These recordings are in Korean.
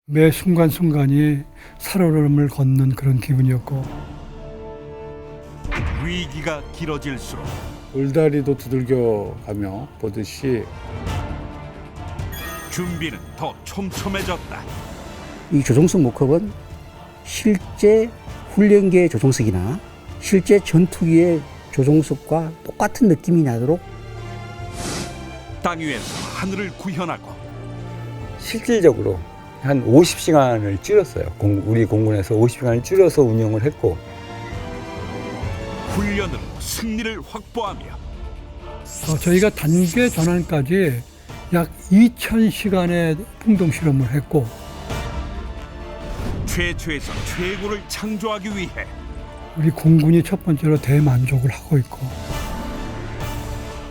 매 순간순간이 살얼음을 걷는 그런 기분이었고, 위기가 길어질수록 돌다리도 두들겨 가며 보듯이 준비는 더 촘촘해졌다. 이 조종석 목합은 실제 훈련기의 조종석이나 실제 전투기의 조종석과 똑같은 느낌이 나도록 땅 위에서 하늘을 구현하고 실질적으로 한 50시간을 줄였어요. 우리 공군에서 50시간을 줄여서 운영을 했고, 훈련으로 승리를 확보하며 저희가 단계 전환까지 약 2,000시간의 풍동 실험을 했고, 최초에서 최고를 창조하기 위해 우리 공군이 첫 번째로 대만족을 하고 있고,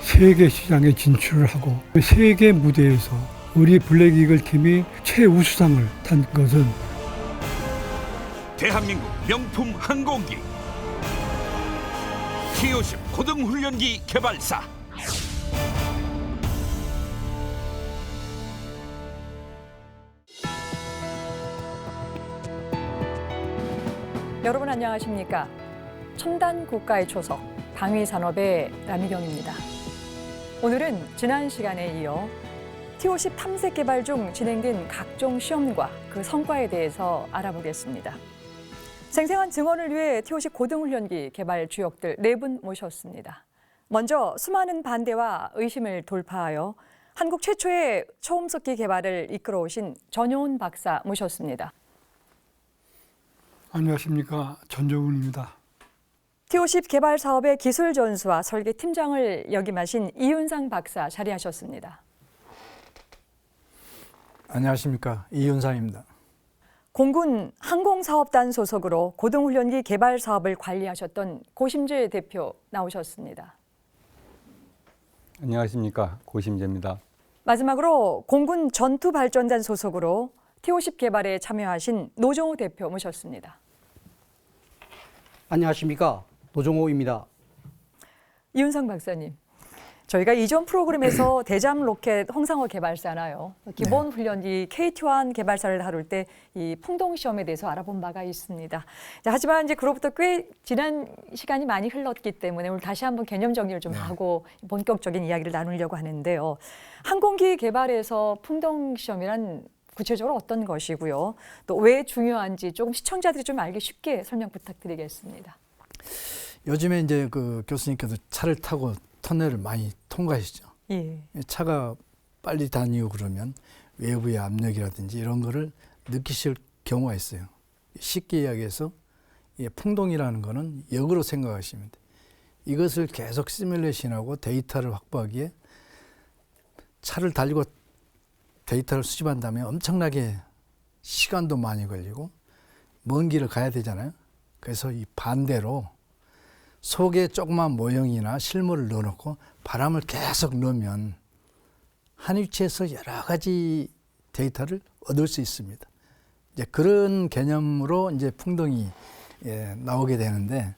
세계 시장에 진출을 하고, 세계 무대에서 우리 블랙 이글 팀이 최우수상을 탄 것은 대한민국 명품 항공기 T-50 고등훈련기 개발사. 여러분 안녕하십니까? 첨단 국가의 초석, 방위산업의 남희경입니다. 오늘은 지난 시간에 이어 T-50 탐색 개발 중 진행된 각종 시험과 그 성과에 대해서 알아보겠습니다. 생생한 증언을 위해 T-50 고등훈련기 개발 주역들 4분 모셨습니다. 먼저 수많은 반대와 의심을 돌파하여 한국 최초의 초음속기 개발을 이끌어오신 전효은 박사 모셨습니다. 안녕하십니까, 전조훈입니다. T-50 개발 사업의 기술 전수와 설계 팀장을 역임하신 이윤상 박사 자리하셨습니다. 안녕하십니까, 이윤상입니다. 공군 항공사업단 소속으로 고등훈련기 개발 사업을 관리하셨던 고심재 대표 나오셨습니다. 안녕하십니까, 고심재입니다. 마지막으로 공군 전투발전단 소속으로 T-50 개발에 참여하신 노종호 대표 모셨습니다. 안녕하십니까, 노종호입니다. 이윤상 박사님, 저희가 이전 프로그램에서 대잠 로켓 홍상호 개발사나요, 기본 훈련기 KT-1 개발사를 다룰 때 이 풍동 시험에 대해서 알아본 바가 있습니다. 자, 하지만 이제 그로부터 꽤 지난 시간이 많이 흘렀기 때문에 오늘 다시 한번 개념 정리를 좀 하고 본격적인 이야기를 나누려고 하는데요. 항공기 개발에서 풍동 시험이란 구체적으로 어떤 것이고요, 또 왜 중요한지 조금 시청자들이 좀 알기 쉽게 설명 부탁드리겠습니다. 요즘에 이제 그 교수님께서 차를 타고 터널을 많이 통과하시죠. 예. 차가 빨리 다니고 그러면 외부의 압력이라든지 이런 거를 느끼실 경우가 있어요. 쉽게 이야기해서 이 풍동이라는 거는 역으로 생각하시면 돼요. 이것을 계속 시뮬레이션하고 데이터를 확보하기에 차를 달리고 데이터를 수집한다면 엄청나게 시간도 많이 걸리고 먼 길을 가야 되잖아요. 그래서 이 반대로 속에 조그만 모형이나 실물을 넣어놓고 바람을 계속 넣으면 한 위치에서 여러 가지 데이터를 얻을 수 있습니다. 이제 그런 개념으로 이제 풍동이 나오게 되는데,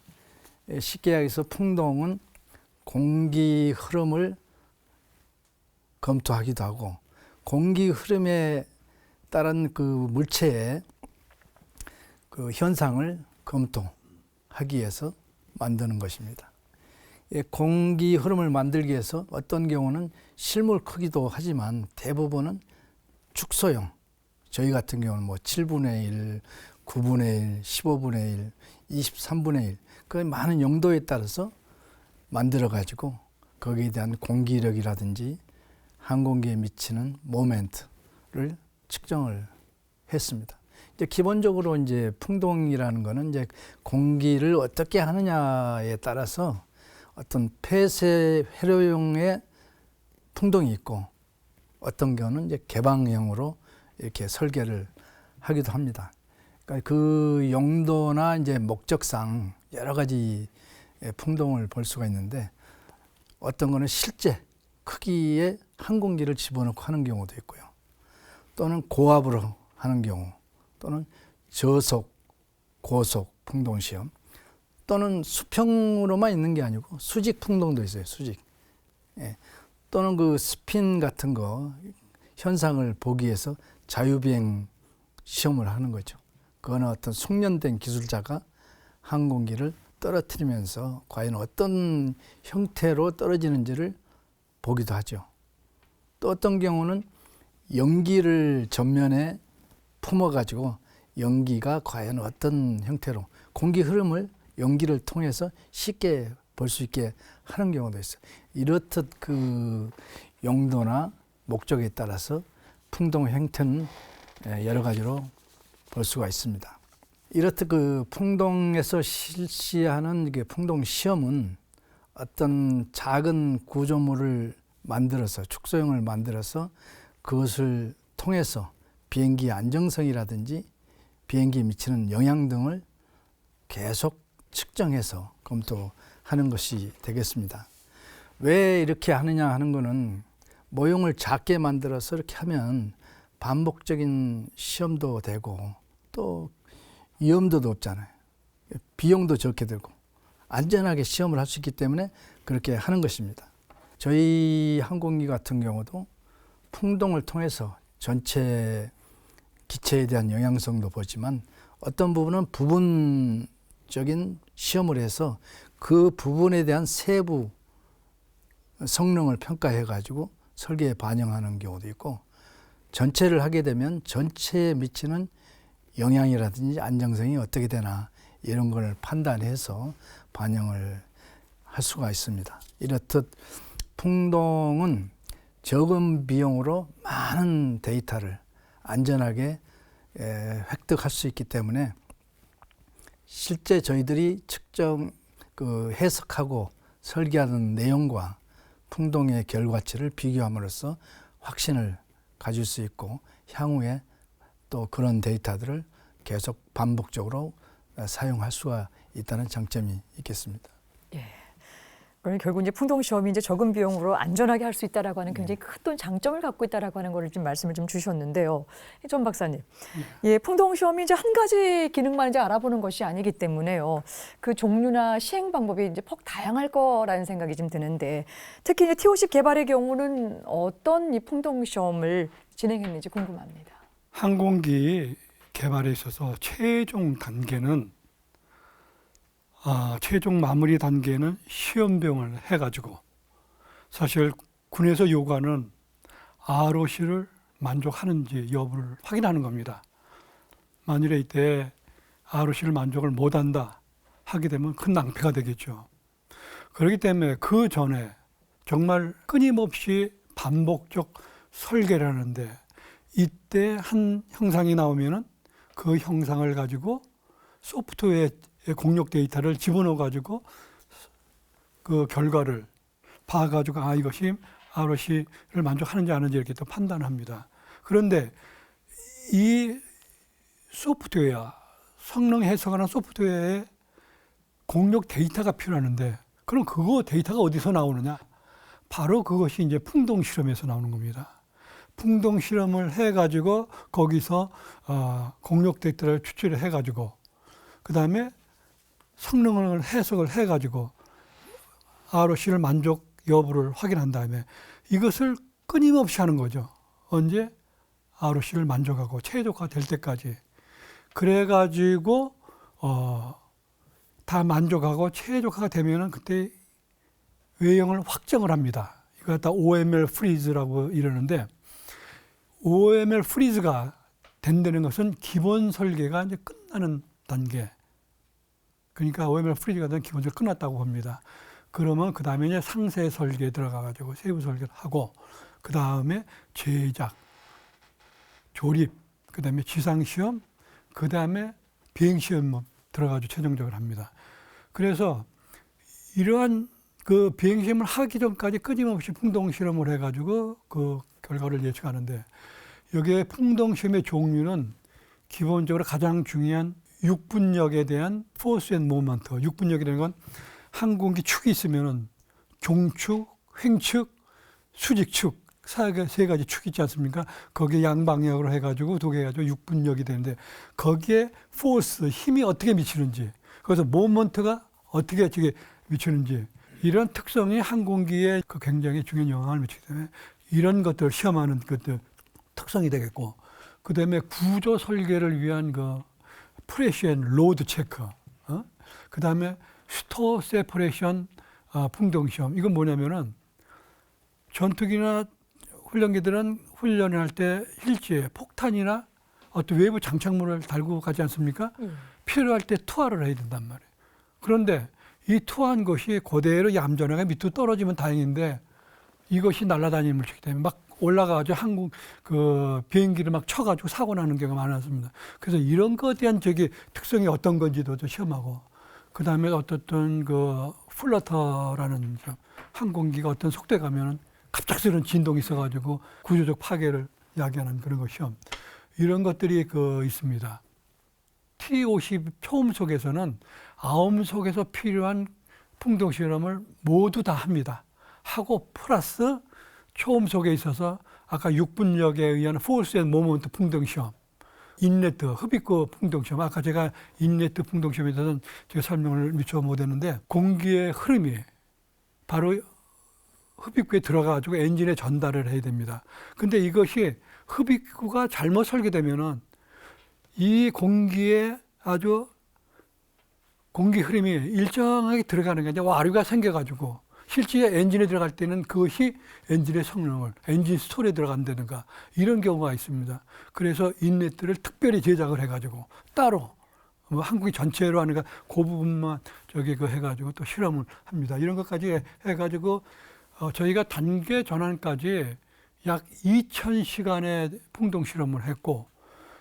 쉽게 이야기해서 풍동은 공기 흐름을 검토하기도 하고 공기 흐름에 따른 그 물체의 그 현상을 검토하기 위해서 만드는 것입니다. 공기 흐름을 만들기 위해서 어떤 경우는 실물 크기도 하지만 대부분은 축소형, 저희 같은 경우는 뭐 7분의 1, 9분의 1, 15분의 1, 23분의 1, 그 많은 용도에 따라서 만들어 가지고 거기에 대한 공기력이라든지 항공기에 미치는 모멘트를 측정을 했습니다. 이제 기본적으로 이제 풍동이라는 거는 이제 공기를 어떻게 하느냐에 따라서 어떤 폐쇄 회로용의 풍동이 있고 어떤 경우는 이제 개방형으로 이렇게 설계를 하기도 합니다. 그러니까 그 용도나 이제 목적상 여러 가지 풍동을 볼 수가 있는데, 어떤 거는 실제 크기의 항공기를 집어넣고 하는 경우도 있고요. 또는 고압으로 하는 경우, 또는 저속, 고속 풍동 시험, 또는 수평으로만 있는 게 아니고 수직 풍동도 있어요. 수직. 또는 그 스핀 같은 거 현상을 보기 위해서 자유비행 시험을 하는 거죠. 그거는 어떤 숙련된 기술자가 항공기를 떨어뜨리면서 과연 어떤 형태로 떨어지는지를 보기도 하죠. 또 어떤 경우는 연기를 전면에 품어가지고 연기가 과연 어떤 형태로 공기 흐름을 연기를 통해서 쉽게 볼 수 있게 하는 경우도 있어요. 이렇듯 그 용도나 목적에 따라서 풍동 형태는 여러 가지로 볼 수가 있습니다. 이렇듯 그 풍동에서 실시하는 이게 풍동 시험은 어떤 작은 구조물을 만들어서 축소형을 만들어서 그것을 통해서 비행기의 안정성이라든지 비행기에 미치는 영향 등을 계속 측정해서 검토하는 것이 되겠습니다. 왜 이렇게 하느냐 하는 것은 모형을 작게 만들어서 이렇게 하면 반복적인 시험도 되고 또 위험도 높잖아요. 비용도 적게 들고 안전하게 시험을 할 수 있기 때문에 그렇게 하는 것입니다. 저희 항공기 같은 경우도 풍동을 통해서 전체 기체에 대한 영향성도 보지만 어떤 부분은 부분적인 시험을 해서 그 부분에 대한 세부 성능을 평가해 가지고 설계에 반영하는 경우도 있고 전체를 하게 되면 전체에 미치는 영향이라든지 안정성이 어떻게 되나 이런 걸 판단해서 반영을 할 수가 있습니다. 이렇듯 풍동은 적은 비용으로 많은 데이터를 안전하게 획득할 수 있기 때문에 실제 저희들이 측정 해석하고 설계하는 내용과 풍동의 결과치를 비교함으로써 확신을 가질 수 있고 향후에 또 그런 데이터들을 계속 반복적으로 사용할 수가 있다는 장점이 있겠습니다. 그러면 결국 이제 풍동 시험이 이제 적은 비용으로 안전하게 할 수 있다라고 하는 굉장히 큰 또 장점을 갖고 있다라고 하는 거를 좀 말씀을 좀 주셨는데요. 전 박사님, 예, 풍동 시험이 이제 한 가지 기능만 이제 알아보는 것이 아니기 때문에요. 그 종류나 시행 방법이 이제 폭 다양할 거라는 생각이 좀 드는데 특히 이제 TOC 개발의 경우는 어떤 이 풍동 시험을 진행했는지 궁금합니다. 항공기 개발에 있어서 최종 단계는 최종 마무리 단계는 시험 비용을 해가지고 사실 군에서 요구하는 ROC를 만족하는지 여부를 확인하는 겁니다. 만일에 이때 ROC를 만족을 못한다 하게 되면 큰 낭패가 되겠죠. 그렇기 때문에 그 전에 정말 끊임없이 반복적 설계를 하는데 이때 한 형상이 나오면은 그 형상을 가지고 소프트웨어에 공력 데이터를 집어넣어 가지고 그 결과를 봐가지고 이것이 ROC를 만족하는지 아닌지 이렇게 또 판단합니다. 그런데 이 소프트웨어, 성능 해석하는 소프트웨어에 공력 데이터가 필요하는데 그럼 그거 데이터가 어디서 나오느냐? 바로 그것이 이제 풍동 실험에서 나오는 겁니다. 풍동 실험을 해가지고 거기서 공력 데이터를 추출을 해가지고 그 다음에 성능을 해석을 해가지고 ROC를 만족 여부를 확인한 다음에 이것을 끊임없이 하는 거죠. 언제? ROC를 만족하고 최적화 될 때까지. 그래가지고 다 만족하고 최적화가 되면은 그때 외형을 확정을 합니다. 이거 갖다 OML 프리즈라고 이러는데 OML 프리즈가 된다는 것은 기본 설계가 이제 끝나는 단계. 그러니까 OML 프리즈가 된 기본적으로 끝났다고 봅니다. 그러면 그 다음에 이제 상세 설계에 들어가가지고 세부 설계를 하고 그 다음에 제작, 조립, 그 다음에 지상시험, 그 다음에 비행시험 들어가지고 최종적으로 합니다. 그래서 이러한 그 비행시험을 하기 전까지 끊임없이 풍동실험을 해가지고 그 결과를 예측하는데 여기에 풍동시험의 종류는 기본적으로 가장 중요한 육분력에 대한 포스 앤 모먼트. 육분력이라는 건 항공기 축이 있으면은 종축, 횡축, 수직축 세 가지 축이 있지 않습니까? 거기에 양방향으로 해가지고 두 개 해가지고 육분력이 되는데 거기에 포스, 힘이 어떻게 미치는지 그래서 모먼트가 어떻게 미치는지 이런 특성이 항공기에 그 굉장히 중요한 영향을 미치기 때문에 이런 것들을 시험하는 것들 특성이 되겠고 그다음에 구조 설계를 위한 그 프레션 로드 체크, 그다음에 스토어 세퍼레이션 풍동 시험. 이건 뭐냐면은 전투기나 훈련기들은 훈련을 할 때 실제 폭탄이나 어떤 외부 장착물을 달고 가지 않습니까? 필요할 때 투하를 해야 된단 말이에요. 그런데 이 투하한 것이 그대로 얌전하게 밑으로 떨어지면 다행인데 이것이 날아다니는 물체이기 때문에 막 올라가가지고 한국 그 비행기를 막 쳐가지고 사고 나는 경우가 많았습니다. 그래서 이런 것에 대한 특성이 어떤 건지도 좀 시험하고, 그 다음에 어떤 그 플러터라는 항공기가 어떤 속도에 가면은 갑작스러운 진동이 있어가지고 구조적 파괴를 야기하는 그런 거 시험. 이런 것들이 있습니다. T-50 초음속에서는 아음속에서 필요한 풍동 실험을 모두 다 합니다. 하고 플러스 초음속에 있어서 아까 6분력에 의한 포스 앤 모먼트 풍동 시험, 인레트 흡입구 풍동 시험. 아까 제가 인레트 풍동 시험에 대해서는 제가 설명을 미처 못했는데, 공기의 흐름이 바로 흡입구에 들어가가지고 엔진에 전달을 해야 됩니다. 근데 이것이 흡입구가 잘못 설계되면은 이 공기에 아주 공기 흐름이 일정하게 들어가는 게 이제 와류가 생겨가지고 실제 엔진에 들어갈 때는 그것이 엔진의 성능을, 엔진 스토리에 들어간다든가 이런 경우가 있습니다. 그래서 인렛들을 특별히 제작을 해가지고 따로 한국이 전체로 하니까 그 부분만 해가지고 또 실험을 합니다. 이런 것까지 해가지고 저희가 단계 전환까지 약 2,000시간의 풍동 실험을 했고,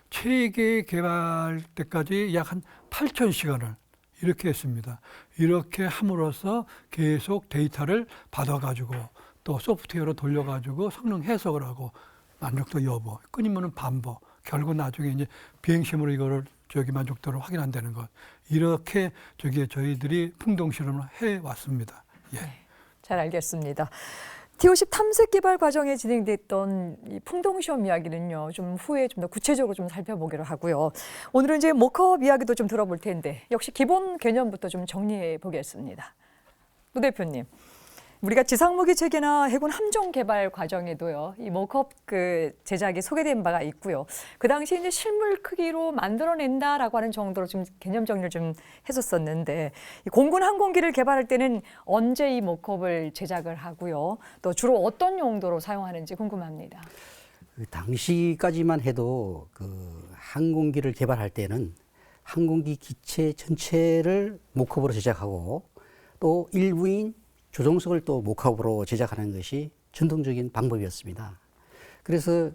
체계 개발 때까지 약 한 8,000시간을 이렇게 했습니다. 이렇게 함으로써 계속 데이터를 받아가지고 또 소프트웨어로 돌려가지고 성능 해석을 하고 만족도 여부, 끊이면은 반복, 결국 나중에 이제 비행시험으로 이거를 만족도를 확인한다는 것. 이렇게 저희들이 풍동 실험을 해 왔습니다. 예. 잘 알겠습니다. T-50 탐색 개발 과정에 진행됐던 이 풍동 시험 이야기는요, 좀 후에 좀 더 구체적으로 좀 살펴보기로 하고요. 오늘은 이제 모컵 이야기도 좀 들어볼 텐데, 역시 기본 개념부터 좀 정리해 보겠습니다. 노 대표님, 우리가 지상무기 체계나 해군 함정 개발 과정에도요, 이 모컵 제작이 소개된 바가 있고요. 그 당시 이제 실물 크기로 만들어낸다라고 하는 정도로 좀 개념 정리를 좀 했었었는데, 이 공군 항공기를 개발할 때는 언제 이 모컵을 제작을 하고요, 또 주로 어떤 용도로 사용하는지 궁금합니다. 그 당시까지만 해도 항공기를 개발할 때는 항공기 기체 전체를 모컵으로 제작하고 또 일부인 조종석을 또 모컵으로 제작하는 것이 전통적인 방법이었습니다. 그래서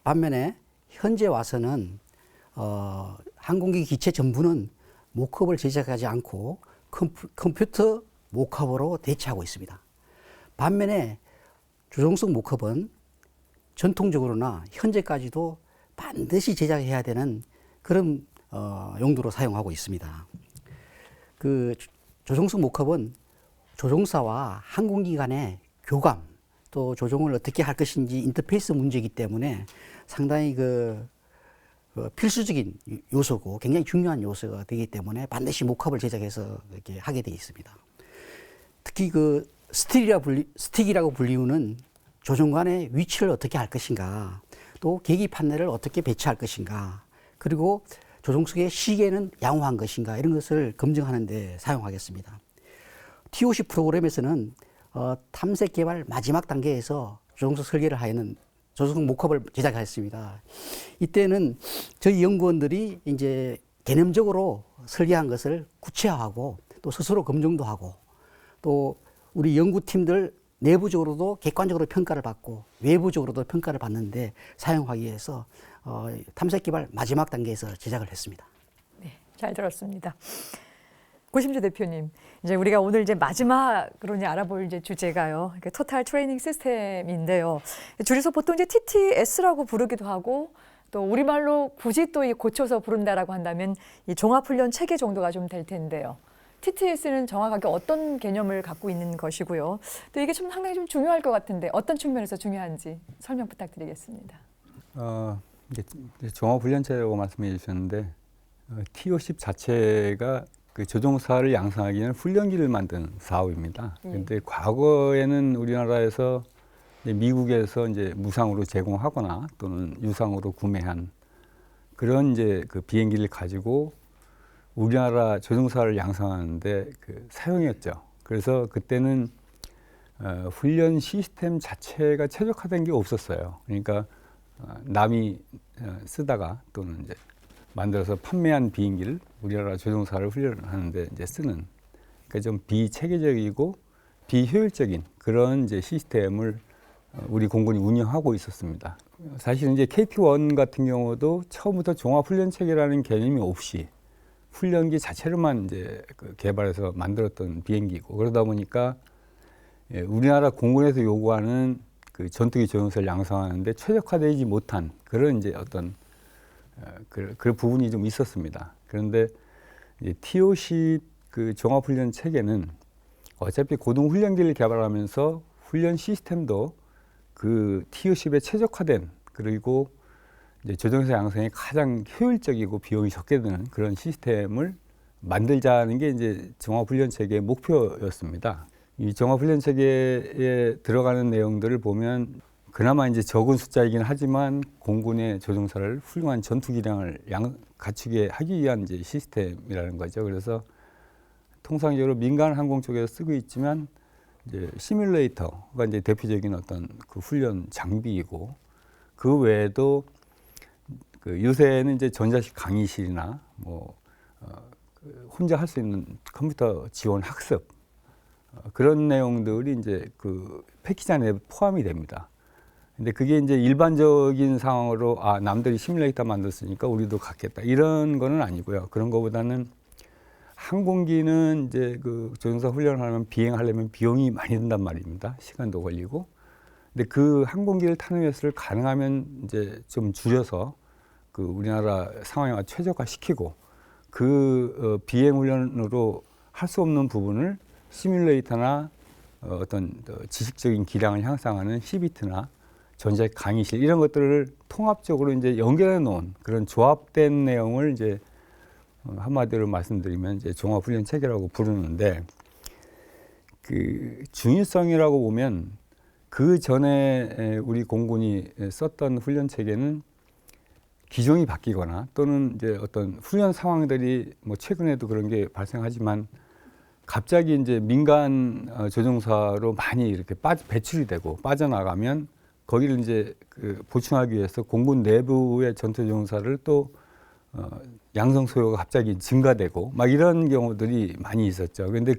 반면에 현재 와서는 항공기 기체 전부는 모컵을 제작하지 않고 컴퓨터 모컵으로 대체하고 있습니다. 반면에 조종석 모컵은 전통적으로나 현재까지도 반드시 제작해야 되는 그런 용도로 사용하고 있습니다. 조종석 모컵은 조종사와 항공기 간의 교감, 또 조종을 어떻게 할 것인지 인터페이스 문제이기 때문에 상당히 필수적인 요소고 굉장히 중요한 요소가 되기 때문에 반드시 모컵을 제작해서 이렇게 하게 되어 있습니다. 특히 스틱이라고 불리우는 조종관의 위치를 어떻게 할 것인가, 또 계기 판넬을 어떻게 배치할 것인가, 그리고 조종석의 시계는 양호한 것인가, 이런 것을 검증하는 데 사용하겠습니다. T-50 프로그램에서는 탐색 개발 마지막 단계에서 조종석 설계를 하여는 조종석 모컵을 제작했습니다. 이때는 저희 연구원들이 이제 개념적으로 설계한 것을 구체화하고 또 스스로 검증도 하고 또 우리 연구팀들 내부적으로도 객관적으로 평가를 받고 외부적으로도 평가를 받는데 사용하기 위해서 탐색 개발 마지막 단계에서 제작을 했습니다. 네, 잘 들었습니다. 고심주 대표님, 이제 우리가 오늘 이제 마지막으로 이제 알아볼 이제 주제가요, 토탈 트레이닝 시스템인데요. 줄여서 보통 이제 TTS라고 부르기도 하고, 또 우리말로 굳이 또 고쳐서 부른다라고 한다면 이 종합훈련 체계 정도가 좀 될 텐데요. TTS는 정확하게 어떤 개념을 갖고 있는 것이고요. 또 이게 좀 상당히 좀 중요할 것 같은데 어떤 측면에서 중요한지 설명 부탁드리겠습니다. 이제 종합훈련체라고 말씀해 주셨는데 T-50 자체가 조종사를 양성하기 위한 훈련기를 만드는 사업입니다. 그런데 과거에는 우리나라에서 이제 미국에서 이제 무상으로 제공하거나 또는 유상으로 구매한 그런 이제 그 비행기를 가지고 우리나라 조종사를 양성하는데 그 사용했죠. 그래서 그때는 훈련 시스템 자체가 최적화된 게 없었어요. 그러니까 남이 쓰다가 또는 이제 만들어서 판매한 비행기를 우리나라 조종사를 훈련하는데 이제 쓰는, 그러니까 좀 비체계적이고 비효율적인 그런 이제 시스템을 우리 공군이 운영하고 있었습니다. 사실 이제 KT-1 같은 경우도 처음부터 종합훈련체계라는 개념이 없이 훈련기 자체로만 이제 그 개발해서 만들었던 비행기고, 그러다 보니까 우리나라 공군에서 요구하는 그 전투기 조종사를 양성하는데 최적화되지 못한 그런 이제 어떤 그 부분이 좀 있었습니다. 그런데 이제 TOC 그 종합훈련 체계는 어차피 고등훈련기를 개발하면서 훈련 시스템도 그 TOC에 최적화된, 그리고 이제 조종사 양성이 가장 효율적이고 비용이 적게 드는 그런 시스템을 만들자는 게 이제 종합훈련 체계의 목표였습니다. 이 종합훈련 체계에 들어가는 내용들을 보면 그나마 이제 적은 숫자이긴 하지만 공군의 조종사를 훌륭한 전투 기량을 갖추게 하기 위한 이제 시스템이라는 거죠. 그래서 통상적으로 민간 항공 쪽에서 쓰고 있지만 이제 시뮬레이터가 이제 대표적인 어떤 그 훈련 장비이고, 그 외에도 그 요새는 이제 전자식 강의실이나 혼자 할 수 있는 컴퓨터 지원 학습 그런 내용들이 이제 그 패키지 안에 포함이 됩니다. 근데 그게 이제 일반적인 상황으로 남들이 시뮬레이터 만들었으니까 우리도 갖겠다 이런 거는 아니고요. 그런 거보다는 항공기는 이제 그 조종사 훈련하면 비행하려면 비용이 많이 든단 말입니다. 시간도 걸리고. 근데 그 항공기를 타는 횟수를 가능하면 이제 좀 줄여서 그 우리나라 상황에 최적화시키고, 그 비행 훈련으로 할 수 없는 부분을 시뮬레이터나 어떤 지식적인 기량을 향상하는 CBT나 전자식 강의실 이런 것들을 통합적으로 이제 연결해 놓은 그런 조합된 내용을 이제 한마디로 말씀드리면 이제 종합훈련 체계라고 부르는데, 그 중요성이라고 보면 그 전에 우리 공군이 썼던 훈련 체계는 기종이 바뀌거나 또는 이제 어떤 훈련 상황들이 최근에도 그런 게 발생하지만 갑자기 이제 민간 조종사로 많이 이렇게 배출이 되고 빠져나가면 거기를 이제 그 보충하기 위해서 공군 내부의 전투 조종사를 또 양성 소요가 갑자기 증가되고 막 이런 경우들이 많이 있었죠. 그런데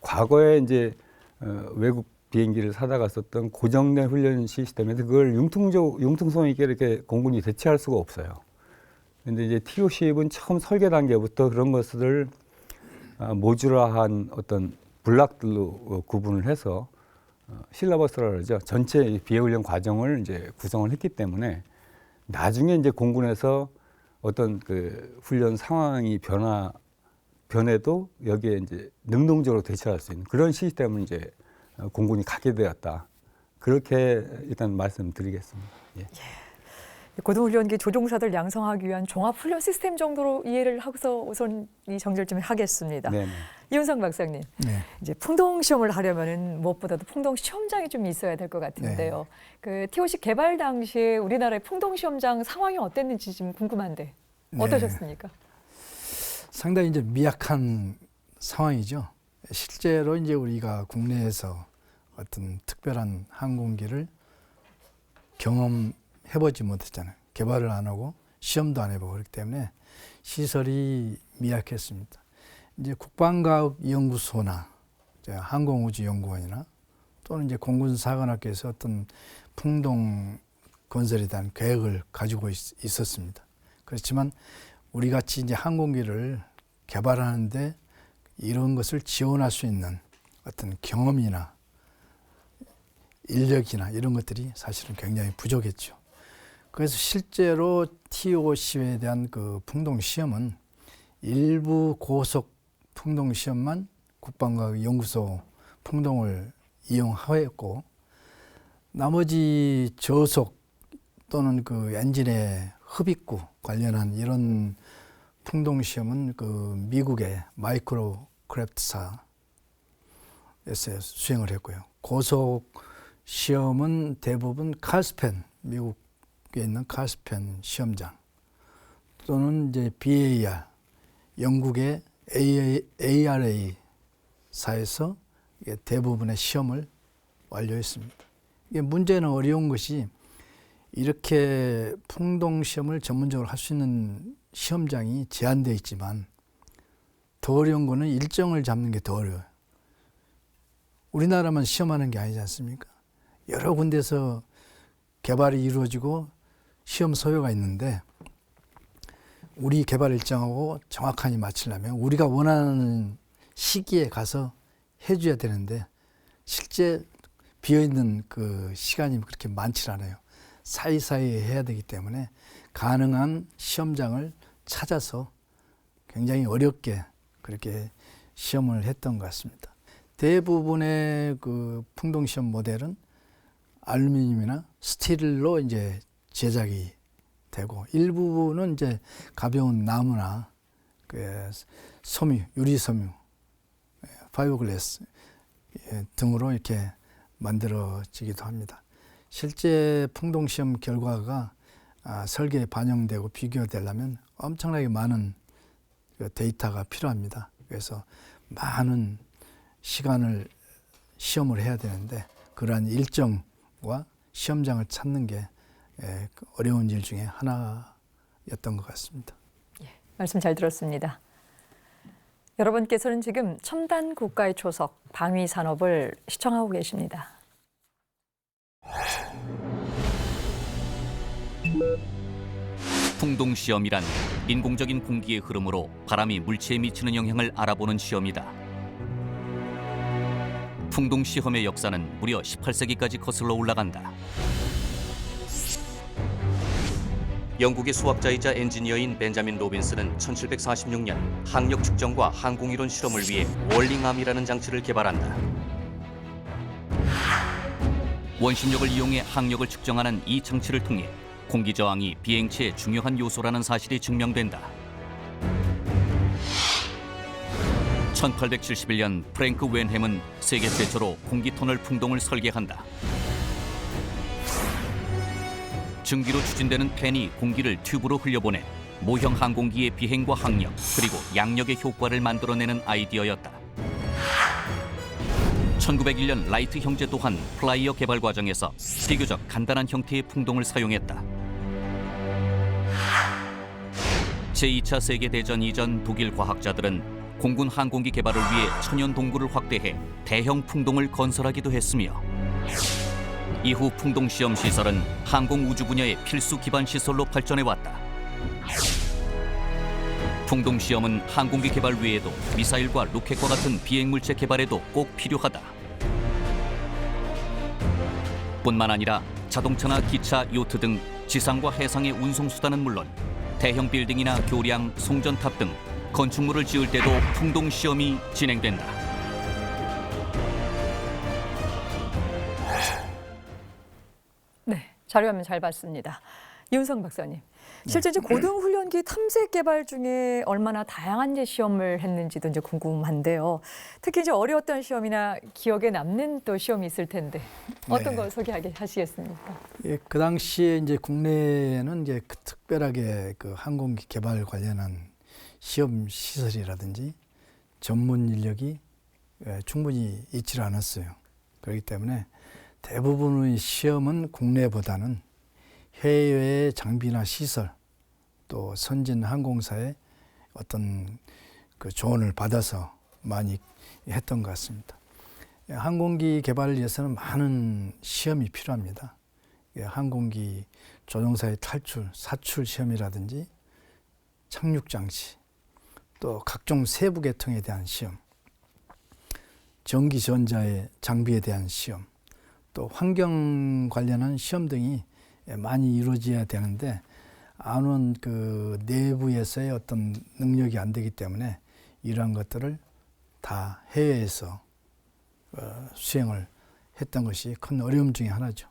과거에 이제 외국 비행기를 사다가 썼던 고정된 훈련 시스템에서 그걸 융통성 있게 이렇게 공군이 대체할 수가 없어요. 그런데 이제 TOC는 처음 설계 단계부터 그런 것을 모듈화한 어떤 블락들로 구분을 해서 실라버스라고 그러죠. 전체 비행훈련 과정을 이제 구성을 했기 때문에 나중에 이제 공군에서 어떤 그 훈련 상황이 변해도 여기에 이제 능동적으로 대처할 수 있는 그런 시스템을 이제 공군이 갖게 되었다. 그렇게 일단 말씀드리겠습니다. 예. 고등훈련기 조종사들 양성하기 위한 종합훈련 시스템 정도로 이해를 하고서 우선 이 정리를 좀 하겠습니다. 네네. 이윤상 박사님, 네. 이제 풍동 시험을 하려면은 무엇보다도 풍동 시험장이 좀 있어야 될 것 같은데요. 그 TOC 개발 당시에 우리나라의 풍동 시험장 상황이 어땠는지 좀 궁금한데 어떠셨습니까? 상당히 이제 미약한 상황이죠. 실제로 이제 우리가 국내에서 어떤 특별한 항공기를 경험해보지 못했잖아요. 개발을 안 하고 시험도 안 해보고 그렇기 때문에 시설이 미약했습니다. 이제 국방과학연구소나 항공우주연구원이나 또는 이제 공군사관학교에서 어떤 풍동 건설에 대한 계획을 가지고 있었습니다. 그렇지만 우리 같이 이제 항공기를 개발하는데 이런 것을 지원할 수 있는 어떤 경험이나 인력이나 이런 것들이 사실은 굉장히 부족했죠. 그래서 실제로 TOC에 대한 그 풍동 시험은 일부 고속 풍동 시험만 국방과학연구소 풍동을 이용하였고, 나머지 저속 또는 그 엔진의 흡입구 관련한 이런 풍동 시험은 그 미국의 마이크로 크래프트사에서 수행을 했고요. 고속 시험은 대부분 칼스펜, 미국에 있는 칼스펜 시험장 또는 이제 BAR, 영국의 ARA사에서 대부분의 시험을 완료했습니다. 이게 문제는 어려운 것이 이렇게 풍동 시험을 전문적으로 할 수 있는 시험장이 제한되어 있지만 더 어려운 거는 일정을 잡는 게 더 어려워요. 우리나라만 시험하는 게 아니지 않습니까? 여러 군데서 개발이 이루어지고 시험 소요가 있는데 우리 개발 일정하고 정확하게 맞추려면 우리가 원하는 시기에 가서 해줘야 되는데 실제 비어있는 그 시간이 그렇게 많지 않아요. 사이사이에 해야 되기 때문에 가능한 시험장을 찾아서 굉장히 어렵게 그렇게 시험을 했던 것 같습니다. 대부분의 그 풍동시험 모델은 알루미늄이나 스틸로 이제 제작이 되고 일부는 이제 가벼운 나무나 그 섬유, 유리 섬유, 파이버글래스 등으로 이렇게 만들어지기도 합니다. 실제 풍동시험 결과가 설계에 반영되고 비교되려면 엄청나게 많은 데이터가 필요합니다. 그래서 많은 시간을 시험을 해야 되는데 그러한 일정과 시험장을 찾는 게 어려운 일 중에 하나였던 것 같습니다. 말씀 잘 들었습니다. 여러분께서는 지금 첨단 국가의 초석 방위 산업을 시청하고 계십니다. 풍동 시험이란 인공적인 공기의 흐름으로 바람이 물체에 미치는 영향을 알아보는 시험이다. 풍동 시험의 역사는 무려 18세기까지 거슬러 올라간다. 영국의 수학자이자 엔지니어인 벤자민 로빈스는 1746년 항력 측정과 항공이론 실험을 위해 월링암이라는 장치를 개발한다. 원심력을 이용해 항력을 측정하는 이 장치를 통해 공기 저항이 비행체의 중요한 요소라는 사실이 증명된다. 1871년 프랭크 웬햄은 세계 최초로 공기터널 풍동을 설계한다. 증기로 추진되는 팬이 공기를 튜브로 흘려보내 모형 항공기의 비행과 항력 그리고 양력의 효과를 만들어내는 아이디어였다. 1901년 라이트 형제 또한 플라이어 개발 과정에서 비교적 간단한 형태의 풍동을 사용했다. 제2차 세계대전 이전 독일 과학자들은 공군 항공기 개발을 위해 천연 동굴을 확대해 대형 풍동을 건설하기도 했으며 이후 풍동 시험 시설은 항공 우주 분야의 필수 기반 시설로 발전해왔다. 풍동 시험은 항공기 개발 외에도 미사일과 로켓과 같은 비행 물체 개발에도 꼭 필요하다. 뿐만 아니라 자동차나 기차, 요트 등 지상과 해상의 운송 수단은 물론 대형 빌딩이나 교량, 송전탑 등 건축물을 지을 때도 풍동 시험이 진행된다. 네, 자료화면 잘 봤습니다. 이윤성 박사님, 실제 이제 고등훈련기 탐색 개발 중에 얼마나 다양한 이제 시험을 했는지도 이제 궁금한데요. 특히 이제 어려웠던 시험이나 기억에 남는 또 시험이 있을 텐데 어떤 걸 소개하시겠습니까? 예, 그 당시에 이제 국내에는 이제 특별하게 그 항공기 개발 관련한 시험 시설이라든지 전문 인력이 충분히 있지 않았어요. 그렇기 때문에 대부분의 시험은 국내보다는 해외의 장비나 시설 또 선진 항공사의 어떤 그 조언을 받아서 많이 했던 것 같습니다. 항공기 개발을 위해서는 많은 시험이 필요합니다. 항공기 조종사의 탈출, 사출 시험이라든지 착륙 장치, 또 각종 세부 계통에 대한 시험, 전기 전자의 장비에 대한 시험, 또 환경 관련한 시험 등이 많이 이루어져야 되는데 안원 그 내부에서의 어떤 능력이 안 되기 때문에 이러한 것들을 다 해외에서 수행을 했던 것이 큰 어려움 중에 하나죠.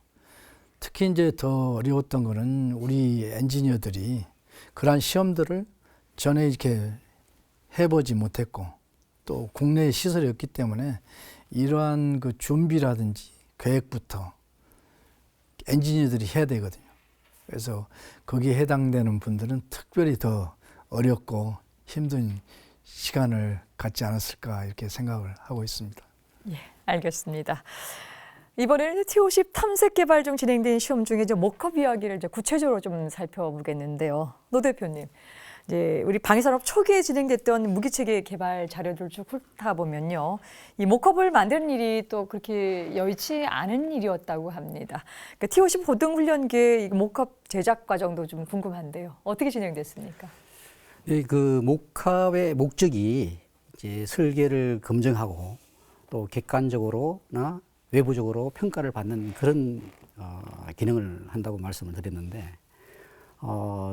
특히 이제 더 어려웠던 거는 우리 엔지니어들이 그러한 시험들을 전에 이렇게 해보지 못했고 또 국내에 시설이 없기 때문에 이러한 그 준비라든지 계획부터 엔지니어들이 해야 되거든요. 그래서 거기에 해당되는 분들은 특별히 더 어렵고 힘든 시간을 갖지 않았을까 이렇게 생각을 하고 있습니다. 예, 알겠습니다. 이번에는 T-50 탐색 개발 중 진행된 시험 중에 이제 모컵 이야기를 이제 구체적으로 좀 살펴보겠는데요. 노 대표님, 이제 우리 방위산업 초기에 진행됐던 무기체계 개발 자료들 쭉 훑다 보면요, 이 모컵을 만드는 일이 또 그렇게 여의치 않은 일이었다고 합니다. 그러니까 T-50 고등 훈련기의 이 모컵 제작 과정도 좀 궁금한데요. 어떻게 진행됐습니까? 예, 그 목합의 목적이 이제 설계를 검증하고 또 객관적으로나 외부적으로 평가를 받는 그런 기능을 한다고 말씀을 드렸는데,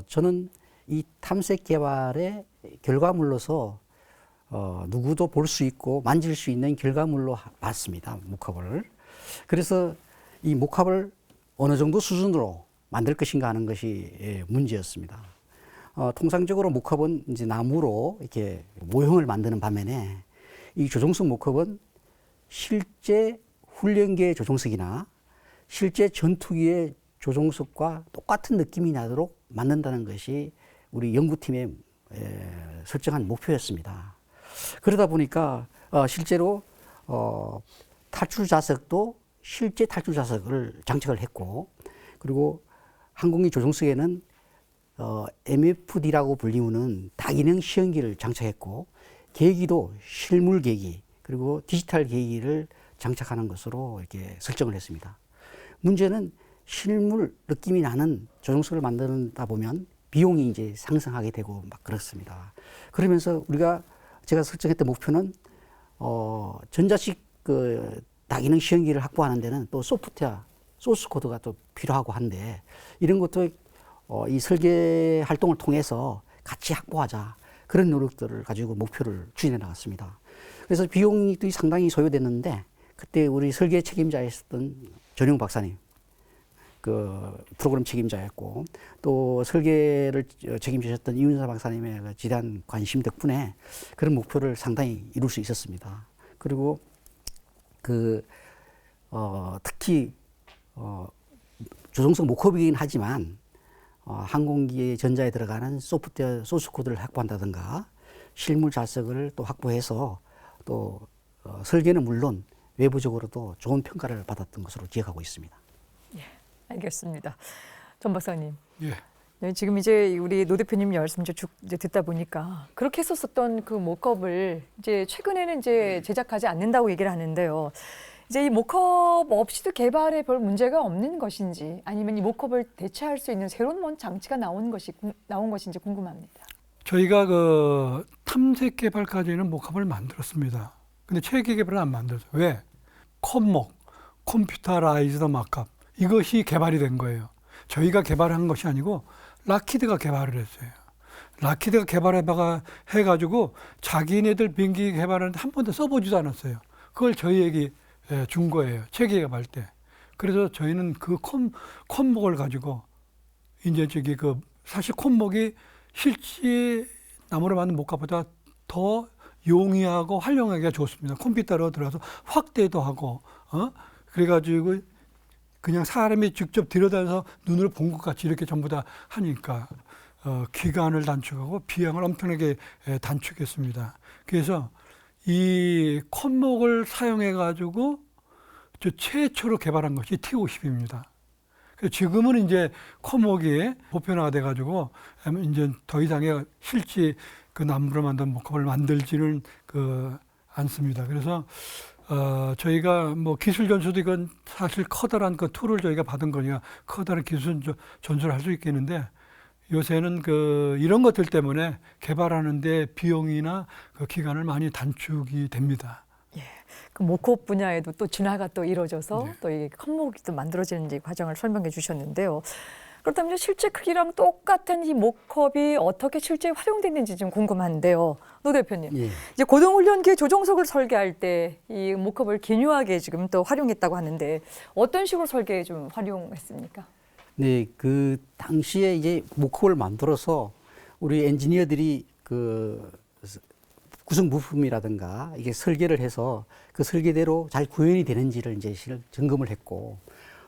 저는 이 탐색 개발의 결과물로서 누구도 볼 수 있고 만질 수 있는 결과물로 봤습니다, 목합을. 그래서 이 목합을 어느 정도 수준으로 만들 것인가 하는 것이 문제였습니다. 통상적으로 목합은 이제 나무로 이렇게 모형을 만드는 반면에 이 조종석 목합은 실제 훈련기의 조종석이나 실제 전투기의 조종석과 똑같은 느낌이 나도록 만든다는 것이 우리 연구팀의 설정한 목표였습니다. 그러다 보니까 실제로 탈출 자석도 실제 탈출 자석을 장착을 했고, 그리고 항공기 조종석에는 MFD라고 불리우는 다기능 시험기를 장착했고, 계기도 실물 계기 그리고 디지털 계기를 장착하는 것으로 이렇게 설정을 했습니다. 문제는 실물 느낌이 나는 조종석을 만든다 보면 비용이 이제 상승하게 되고 막 그렇습니다. 그러면서 제가 설정했던 목표는 전자식 그 다기능 시험기를 확보하는 데는 또 소프트웨어, 소스 코드가 또 필요하고 한데, 이런 것도 이 설계 활동을 통해서 같이 확보하자, 그런 노력들을 가지고 목표를 추진해 나갔습니다. 그래서 비용이 상당히 소요됐는데, 그때 우리 설계 책임자였던 전용 박사님, 그 프로그램 책임자였고, 또 설계를 책임지셨던 이윤사 박사님의 그 지대한 관심 덕분에 그런 목표를 상당히 이룰 수 있었습니다. 그리고 특히 조종석 목합이긴 하지만 항공기의 전자에 들어가는 소프트웨어 소스 코드를 확보한다든가 실물 자석을 또 확보해서 또 설계는 물론 외부적으로도 좋은 평가를 받았던 것으로 기억하고 있습니다. 예, 알겠습니다. 전 박사님. 예. 네, 지금 이제 우리 노 대표님 말씀 쭉 듣다 보니까 그렇게 했었던 그 모컵을 이제 최근에는 이제 제작하지 않는다고 얘기를 하는데요. 이제 이 모컵 없이도 개발에 별 문제가 없는 것인지, 아니면 이 모컵을 대체할 수 있는 새로운 뭔 장치가 나온 것인지 궁금합니다. 저희가 그 탐색 개발까지는 모컵을 만들었습니다. 근데 체계 개발은 안 만들었어요. 왜? 컴목, 컴퓨터라이즈드 마크업, 이것이 개발이 된 거예요. 저희가 개발한 것이 아니고 락히드가 개발을 했어요. 락히드가 해가지고 자기네들 비행기 개발하는데 한 번도 써보지도 않았어요. 그걸 저희에게 준 거예요, 체계 개발 때. 그래서 저희는 그 콤목을 가지고 이제 사실 콤목이 실제 나무로 만든 목합보다 더 용이하고 활용하기가 좋습니다. 컴퓨터로 들어가서 확대도 하고, 그래가지고 그냥 사람이 직접 들여다서 눈으로 본 것 같이 이렇게 전부 다 하니까 기간을 단축하고 비용을 엄청나게 단축했습니다. 그래서 이 컴목을 사용해가지고 최초로 개발한 것이 T-50입니다. 지금은 이제 컴목이 보편화가 돼가지고 이제 더 이상의 실제 그 나무로 만든 목합을 만들지는 않습니다. 그래서 저희가 뭐 기술 전수도 이건 사실 커다란 그 툴을 저희가 받은 거니까 커다란 기술 전수를 할 수 있겠는데, 요새는 이런 것들 때문에 개발하는데 비용이나 그 기간을 많이 단축이 됩니다. 예, 그 모컵 분야에도 또 진화가 또 이루어져서 네. 또 이 컵목이 또 만들어지는 과정을 설명해 주셨는데요. 그렇다면 실제 크기랑 똑같은 이 모컵이 어떻게 실제 활용됐는지 좀 궁금한데요. 노 대표님, 예. 이제 고등훈련기 조종석을 설계할 때 이 모컵을 기묘하게 지금 또 활용했다고 하는데 어떤 식으로 설계에 좀 활용했습니까? 네, 그 당시에 이제 모컵을 만들어서 우리 엔지니어들이 그 구성 부품이라든가 이게 설계를 해서 그 설계대로 잘 구현이 되는지를 이제 점검을 했고,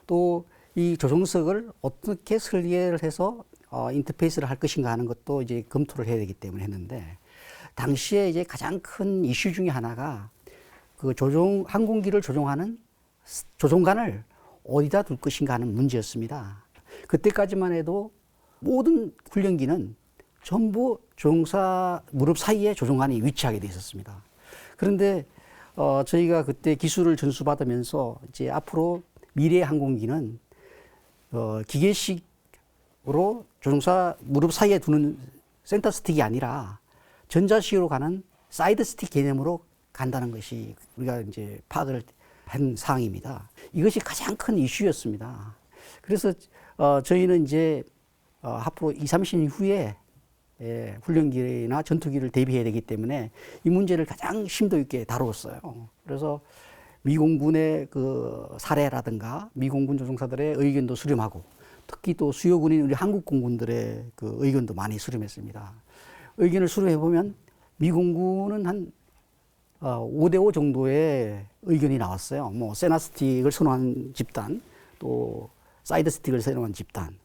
또 이 조종석을 어떻게 설계를 해서 인터페이스를 할 것인가 하는 것도 이제 검토를 해야 되기 때문에 했는데, 당시에 이제 가장 큰 이슈 중에 하나가 그 항공기를 조종하는 조종관을 어디다 둘 것인가 하는 문제였습니다. 그때까지만 해도 모든 훈련기는 전부 조종사 무릎 사이에 조종관이 위치하게 돼 있었습니다. 그런데 저희가 그때 기술을 전수받으면서 이제 앞으로 미래의 항공기는 기계식으로 조종사 무릎 사이에 두는 센터 스틱이 아니라 전자식으로 가는 사이드 스틱 개념으로 간다는 것이 우리가 이제 파악을 한 사항입니다. 이것이 가장 큰 이슈였습니다. 그래서 저희는 이제 앞으로 20, 30년 후에 훈련기나 전투기를 대비해야 되기 때문에 이 문제를 가장 심도 있게 다루었어요. 그래서 미공군의 그 사례라든가 미공군 조종사들의 의견도 수렴하고, 특히 또 수요군인 우리 한국 공군들의 그 의견도 많이 수렴했습니다. 의견을 수렴해 보면 미공군은 한 5대5 정도의 의견이 나왔어요. 뭐 세나 스틱을 선호한 집단, 또 사이드 스틱을 선호한 집단,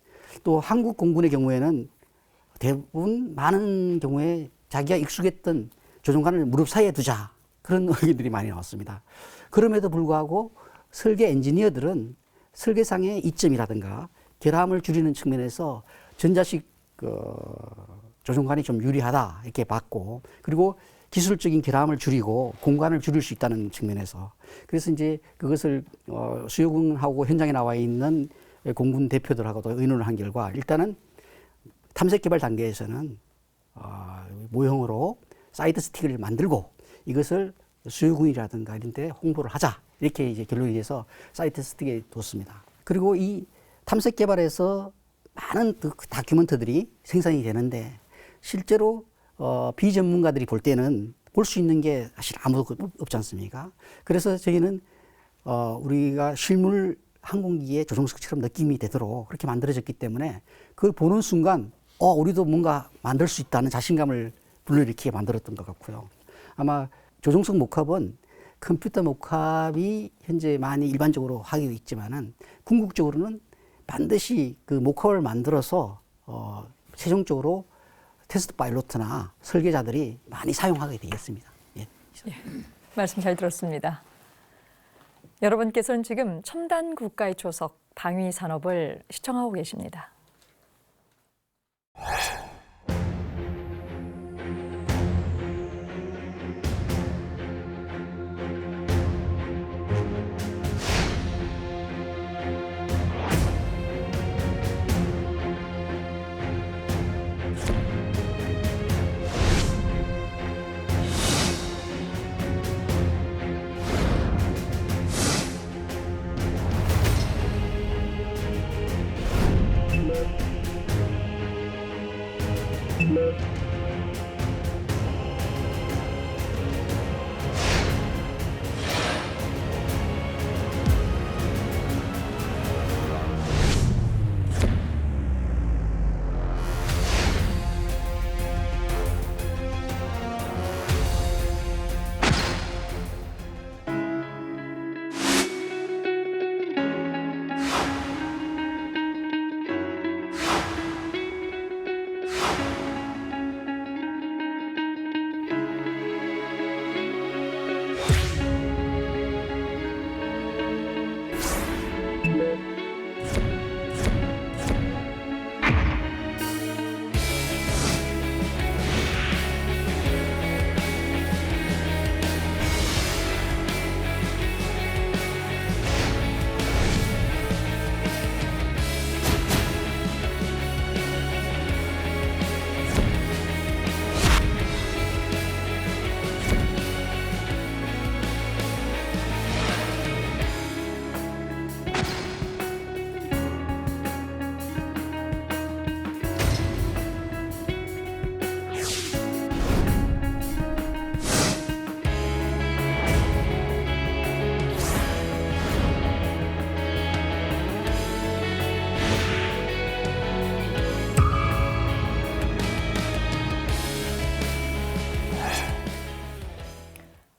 또 한국 공군의 경우에는 대부분 많은 경우에 자기가 익숙했던 조종관을 무릎 사이에 두자, 그런 의견들이 많이 나왔습니다. 그럼에도 불구하고 설계 엔지니어들은 설계상의 이점이라든가 결함을 줄이는 측면에서 전자식 조종관이 좀 유리하다 이렇게 봤고, 그리고 기술적인 결함을 줄이고 공간을 줄일 수 있다는 측면에서, 그래서 이제 그것을 수요군하고 현장에 나와 있는 공군 대표들하고도 의논을 한 결과, 일단은 탐색 개발 단계에서는 모형으로 사이드 스틱을 만들고 이것을 수요군이라든가 이런 데 홍보를 하자, 이렇게 이제 결론이 돼서 사이드 스틱에 뒀습니다. 그리고 이 탐색 개발에서 많은 다큐멘터들이 생산이 되는데, 실제로 비전문가들이 볼 때는 볼 수 있는 게 사실 아무것도 없지 않습니까? 그래서 저희는 우리가 실물 항공기의 조종석처럼 느낌이 되도록 그렇게 만들어졌기 때문에, 그걸 보는 순간 우리도 뭔가 만들 수 있다는 자신감을 불러일으키게 만들었던 것 같고요. 아마 조종석 목합은 컴퓨터 목합이 현재 많이 일반적으로 하고 있지만은, 궁극적으로는 반드시 그 목합을 만들어서 최종적으로 테스트 파일로트나 설계자들이 많이 사용하게 되겠습니다. 예. 말씀 잘 들었습니다. 여러분께서는 지금 첨단 국가의 초석 방위 산업을 시청하고 계십니다.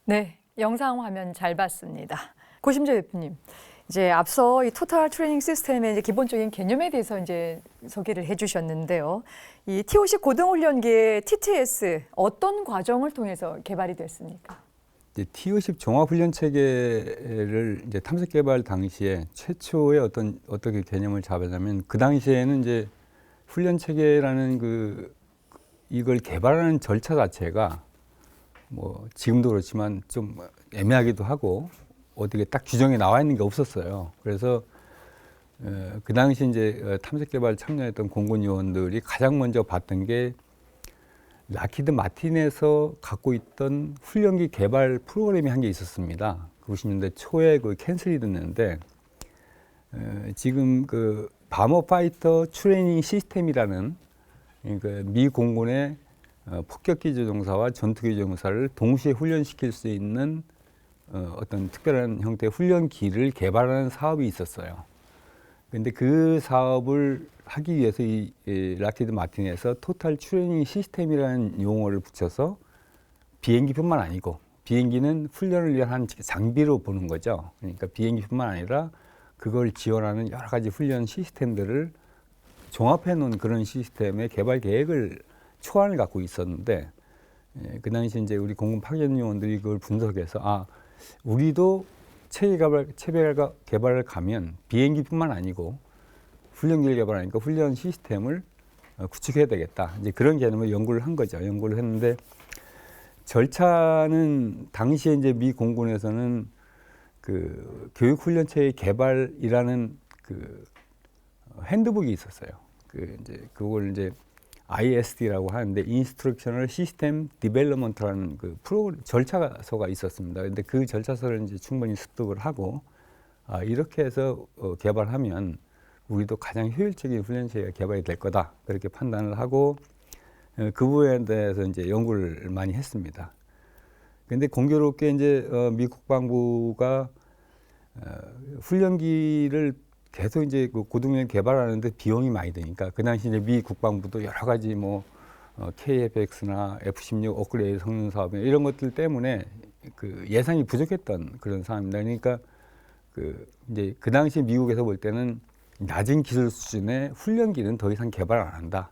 네, 영상 화면 잘 봤습니다. 고심재 대표님, 이제 앞서 이 토탈 트레이닝 시스템의 이제 기본적인 개념에 대해서 이제 소개를 해주셨는데요. 이 TOC 고등훈련기의 TTS 어떤 과정을 통해서 개발이 됐습니까? 이제 T50 종합훈련 체계를 이제 탐색 개발 당시에 최초의 어떻게 개념을 잡았냐면 그 당시에는 이제 훈련 체계라는 이걸 개발하는 절차 자체가 뭐 지금도 그렇지만 좀 애매하기도 하고 어떻게 딱 규정에 나와 있는 게 없었어요. 그래서 그 당시 이제 탐색 개발 참여했던 공군 요원들이 가장 먼저 봤던 게 락히드 마틴에서 갖고 있던 훈련기 개발 프로그램이 한 게 있었습니다. 90년대 초에 캔슬이 됐는데 지금 바머 파이터 트레이닝 시스템이라는 그러니까 미 공군의 폭격기 조종사와 전투기 조종사를 동시에 훈련시킬 수 있는 어떤 특별한 형태의 훈련기를 개발하는 사업이 있었어요. 그런데 그 사업을 하기 위해서 이 락히드 마틴에서 토탈 트레이닝 시스템이라는 용어를 붙여서 비행기뿐만 아니고 비행기는 훈련을 위한 한 장비로 보는 거죠. 그러니까 비행기뿐만 아니라 그걸 지원하는 여러 가지 훈련 시스템들을 종합해 놓은 그런 시스템의 개발 계획을 초안을 갖고 있었는데 그 당시 이제 우리 공군 파견 요원들이 그걸 분석해서 우리도 체계 개발을 가면 비행기뿐만 아니고 훈련기를 개발하니까 훈련 시스템을 구축해야 되겠다. 이제 그런 개념으로 연구를 한 거죠. 연구를 했는데 절차는 당시에 이제 미 공군에서는 교육 훈련 체계 개발이라는 핸드북이 있었어요. 그걸 이제 ISD라고 하는데 Instructional System Development라는 프로그램 절차서가 있었습니다. 근데 그 절차서를 이제 충분히 습득을 하고 이렇게 해서 개발하면 우리도 가장 효율적인 훈련 체계가 개발이 될 거다. 그렇게 판단을 하고 그 부분에 대해서 이제 연구를 많이 했습니다. 근데 공교롭게 이제 미 국방부가 훈련기를 계속 이제 고등훈련 개발하는데 비용이 많이 드니까 그 당시 이제 미 국방부도 여러 가지 KF-X나 F-16 업그레이드 성능 사업 이런 것들 때문에 예산이 부족했던 그런 상황입니다. 그러니까 이제 그 당시 미국에서 볼 때는 낮은 기술 수준의 훈련기는 더 이상 개발 안 한다,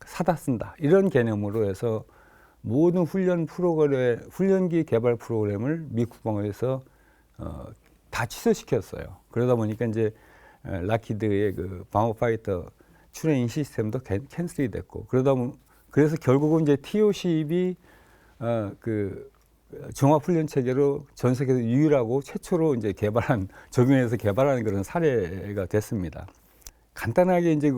사다 쓴다 이런 개념으로 해서 모든 훈련기 개발 프로그램을 미 국방부에서 다 취소시켰어요. 그러다 보니까 이제 락히드의 바머 파이터 트레이닝 시스템도 캔슬이 됐고 그래서 결국은 이제 TOC이 종합훈련 체계로 전 세계에서 유일하고 최초로 이제 적용해서 개발한 그런 사례가 됐습니다. 간단하게 이제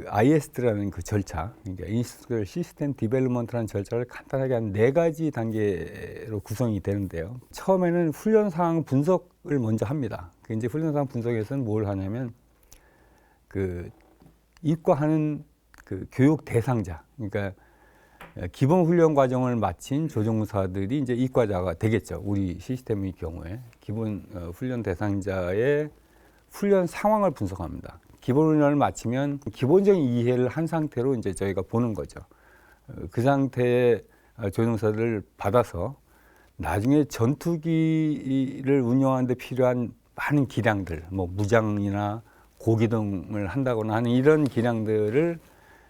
ISD라는 절차, 그러니까 Institutional System Development라는 절차를 간단하게 한 4가지 단계로 구성이 되는데요. 처음에는 훈련 상황 분석을 먼저 합니다. 이제 훈련 상황 분석에서는 뭘 하냐면 입과하는 교육 대상자, 그러니까 기본 훈련 과정을 마친 조종사들이 이제 입과자가 되겠죠. 우리 시스템의 경우에 기본 훈련 대상자의 훈련 상황을 분석합니다. 기본 훈련을 마치면 기본적인 이해를 한 상태로 이제 저희가 보는 거죠. 그 상태의 조종사들을 받아서 나중에 전투기를 운영하는 데 필요한 많은 기량들, 무장이나 고기동을 한다거나 하는 이런 기량들을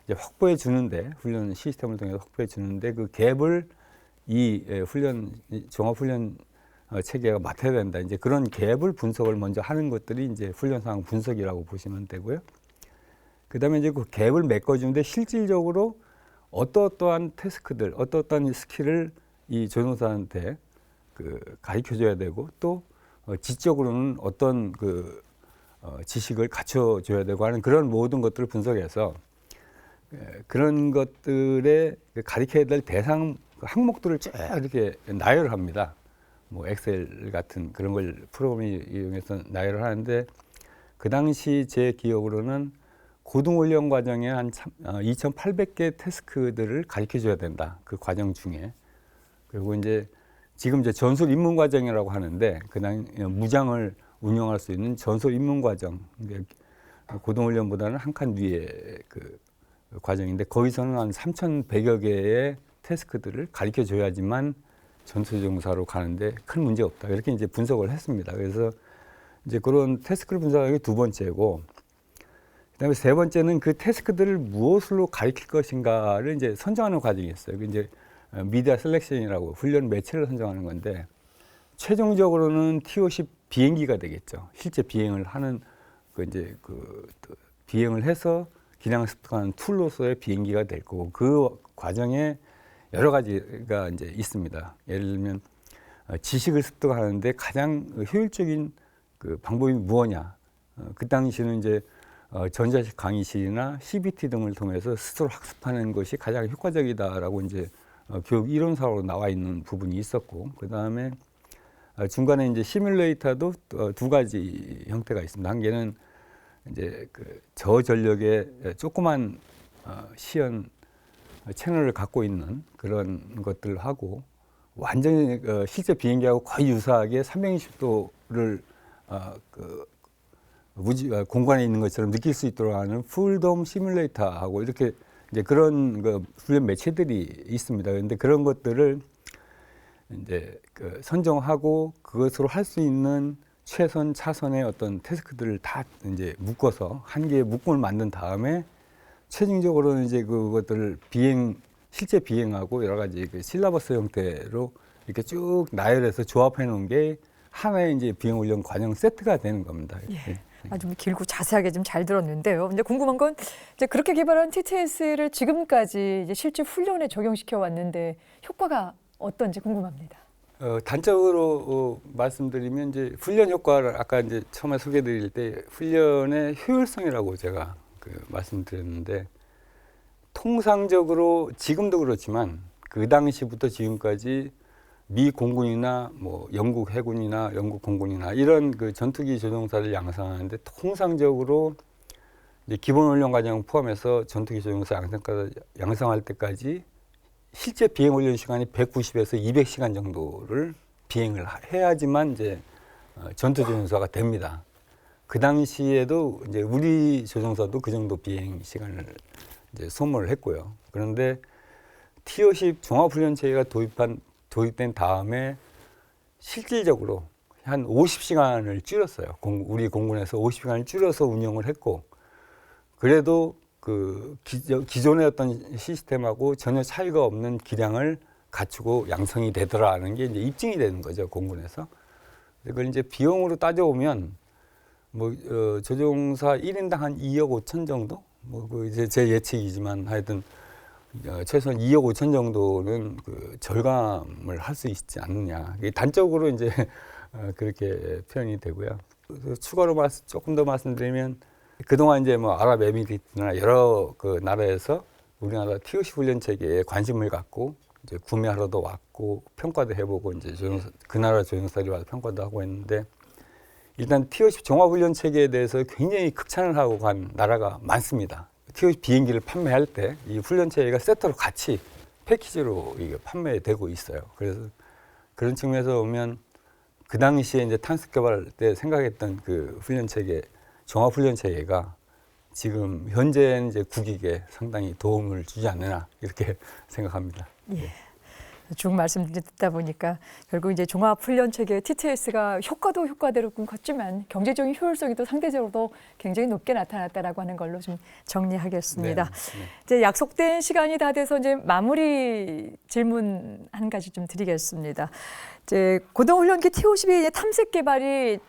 이제 확보해 주는데 훈련 시스템을 통해서 확보해 주는데 그 갭을 이 종합훈련 체계가 맡아야 된다. 이제 그런 갭을 분석을 먼저 하는 것들이 이제 훈련 상황 분석이라고 보시면 되고요. 그다음에 이제 그 갭을 메꿔주는데 실질적으로 어떠한 태스크들, 어떠한 스킬을 이 조종사한테 가르쳐줘야 되고 또 지적으로는 어떤 지식을 갖춰줘야 되고 하는 그런 모든 것들을 분석해서 그런 것들의 가르쳐야 될 대상 항목들을 쭉 이렇게 나열을 합니다. 엑셀 같은 그런 걸 프로그램을 이용해서 나열을 하는데 그 당시 제 기억으로는 고등훈련 과정에 한 2,800개 태스크들을 가르쳐줘야 된다. 그 과정 중에. 그리고 지금 전술 입문 과정이라고 하는데 그냥 무장을 운영할 수 있는 전술 입문 과정. 고등훈련보다는 한 칸 위에 과정인데 거기서는 한 3,100여 개의 태스크들을 가르쳐 줘야지만 전투조종사로 가는데 큰 문제 없다. 이렇게 이제 분석을 했습니다. 그래서 이제 그런 태스크를 분석하는 게 두 번째고, 그다음에 세 번째는 그 태스크들을 무엇으로 가리킬 것인가를 이제 선정하는 과정이 있어요. 이제 미디어 셀렉션이라고 훈련 매체를 선정하는 건데, 최종적으로는 TO10 비행기가 되겠죠. 실제 비행을 하는 비행을 해서 기량을 습득하는 툴로서의 비행기가 될 거고, 그 과정에 여러 가지가 이제 있습니다. 예를 들면 지식을 습득하는데 가장 효율적인 그 방법이 무엇냐. 그 당시는 이제 전자식 강의실이나 CBT 등을 통해서 스스로 학습하는 것이 가장 효과적이다라고 이제 교육 이론상으로 나와 있는 부분이 있었고, 그 다음에 중간에 이제 시뮬레이터도 두 가지 형태가 있습니다. 한 개는 이제 그 저전력의 조그만 시연 채널을 갖고 있는 그런 것들을 하고, 완전히 실제 비행기하고 거의 유사하게 360도를 공간에 있는 것처럼 느낄 수 있도록 하는 풀돔 시뮬레이터하고 이렇게 이제 그런 훈련 매체들이 있습니다. 그런데 그런 것들을 이제 선정하고 그것으로 할 수 있는 최선, 차선의 어떤 태스크들을 다 이제 묶어서 한 개의 묶음을 만든 다음에 최종적으로는 이제 그것들을 실제 비행하고 여러 가지 그 실라버스 형태로 이렇게 쭉 나열해서 조합해 놓은 게 하나의 이제 비행 훈련 과정 세트가 되는 겁니다. 예. 아주 길고 자세하게 좀 잘 들었는데요. 근데 궁금한 건 이제 그렇게 개발한 TTS를 지금까지 이제 실제 훈련에 적용시켜 왔는데 효과가 어떤지 궁금합니다. 단적으로 말씀드리면 이제 훈련 효과를 아까 이제 처음에 소개드릴 때 훈련의 효율성이라고 제가 말씀드렸는데, 통상적으로 지금도 그렇지만 그 당시부터 지금까지 미 공군이나 뭐 영국 해군이나 영국 공군이나 이런 그 전투기 조종사를 양성하는데 통상적으로 이제 기본 훈련 과정 포함해서 전투기 조종사 양성할 때까지 실제 비행 훈련 시간이 190에서 200시간 정도를 비행을 해야지만 이제 전투 조종사가 됩니다. 그 당시에도 이제 우리 조종사도 그 정도 비행 시간을 이제 소모를 했고요. 그런데 T-50 종합훈련 체계가 도입된 다음에 실질적으로 한 50시간을 줄였어요. 우리 공군에서 50시간을 줄여서 운영을 했고, 그래도 그 기존의 어떤 시스템하고 전혀 차이가 없는 기량을 갖추고 양성이 되더라는 게 이제 입증이 되는 거죠, 공군에서. 그걸 이제 비용으로 따져보면 뭐 조종사 1인당 한 2억 5천 정도? 뭐 그 이제 제 예측이지만 하여튼 최소한 2억 5천 정도는 그 절감을 할 수 있지 않느냐. 단적으로 이제 그렇게 표현이 되고요. 추가로 조금 더 말씀드리면, 그동안 이제 뭐 아랍에미리트나 여러 그 나라에서 우리나라 T-50 훈련 체계에 관심을 갖고 이제 구매하러도 왔고 평가도 해보고 이제 그 나라 조종사들이 와서 평가도 하고 했는데, 일단 T-50 종합훈련 체계에 대해서 굉장히 극찬을 하고 간 나라가 많습니다. T-50 비행기를 판매할 때 이 훈련 체계가 세트로 같이 패키지로 이게 판매되고 있어요. 그래서 그런 측면에서 보면 그 당시에 이제 탄습 개발 때 생각했던 그 훈련 체계, 종합 훈련 체계가 지금 현재는 이제 국익에 상당히 도움을 주지 않느냐 이렇게 생각합니다. 예. 쭉 말씀 듣다 보니까 결국 이제 종합 훈련 체계 TTS가 효과도 효과대로 컸지만 경제적인 효율성이 또 상대적으로 굉장히 높게 나타났다라고 하는 걸로 좀 정리하겠습니다. 네. 이제 약속된 시간이 다 돼서 이제 마무리 질문 한 가지 좀 드리겠습니다. 이제 고등훈련기 T-50의 탐색 개발이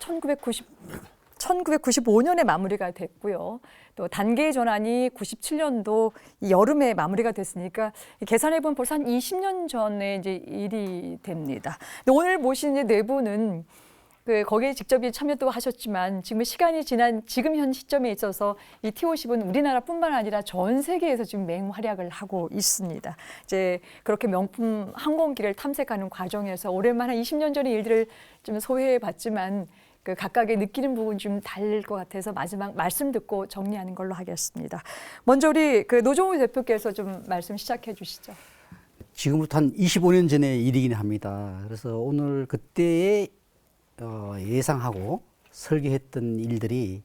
1995년에 마무리가 됐고요. 또 단계 전환이 97년도 여름에 마무리가 됐으니까 계산해보면 벌써 한 20년 전에 이제 일이 됩니다. 근데 오늘 모신 이제 네 분은 거기에 직접 참여도 하셨지만 지금 시간이 지난 지금 현 시점에 있어서 이 T-50은 우리나라뿐만 아니라 전 세계에서 지금 맹활약을 하고 있습니다. 이제 그렇게 명품 항공기를 탐색하는 과정에서 오랜만에 20년 전의 일들을 좀 소회해봤지만 그 각각의 느끼는 부분이 좀 다를 것 같아서 마지막 말씀 듣고 정리하는 걸로 하겠습니다. 먼저 우리 그 노종우 대표께서 좀 말씀 시작해 주시죠. 지금부터 한 25년 전의 일이긴 합니다. 그래서 오늘 그때에 예상하고 설계했던 일들이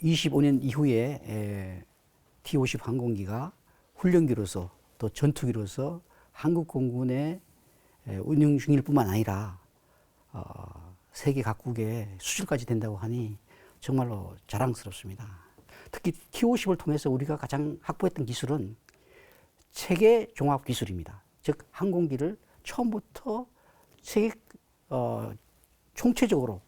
25년 이후에 T-50 항공기가 훈련기로서 또 전투기로서 한국 공군의 운영 중일 뿐만 아니라 세계 각국에 수출까지 된다고 하니 정말로 자랑스럽습니다. 특히 T50을 통해서 우리가 가장 확보했던 기술은 체계 종합 기술입니다. 즉 항공기를 처음부터 세계 총체적으로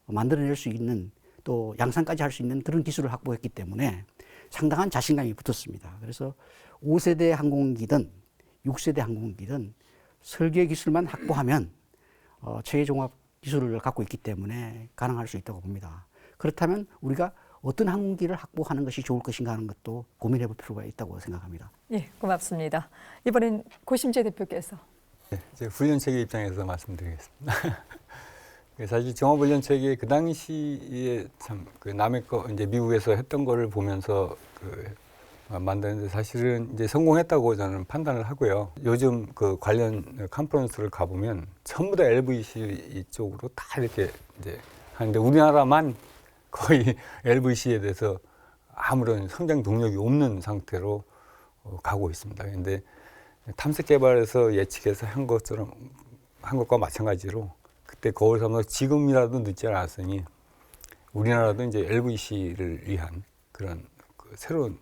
만들어낼 수 있는 또 양산까지 할 수 있는 그런 기술을 확보했기 때문에 상당한 자신감이 붙었습니다. 그래서 5세대 항공기든 6세대 항공기든 설계 기술만 확보하면 체계 종합 기술을 갖고 있기 때문에 가능할 수 있다고 봅니다. 그렇다면 우리가 어떤 항공기를 확보하는 것이 좋을 것인가 하는 것도 고민해 볼 필요가 있다고 생각합니다. 예, 고맙습니다. 이번엔 고심재 대표께서. 네, 이제 훈련 체계 입장에서 말씀드리겠습니다. 사실 종합훈련 체계 그 당시에 참 그 남의 거 이제 미국에서 했던 거를 보면서 만드는데 사실은 이제 성공했다고 저는 판단을 하고요. 요즘 그 관련 컨퍼런스를 가보면 전부 다 LVC 쪽으로 다 이렇게 이제 하는데 우리나라만 거의 LVC에 대해서 아무런 성장 동력이 없는 상태로 가고 있습니다. 그런데 탐색 개발에서 예측해서 한 것과 마찬가지로 그때 거울 삼아서 지금이라도 늦지 않았으니 우리나라도 이제 LVC를 위한 그런 그 새로운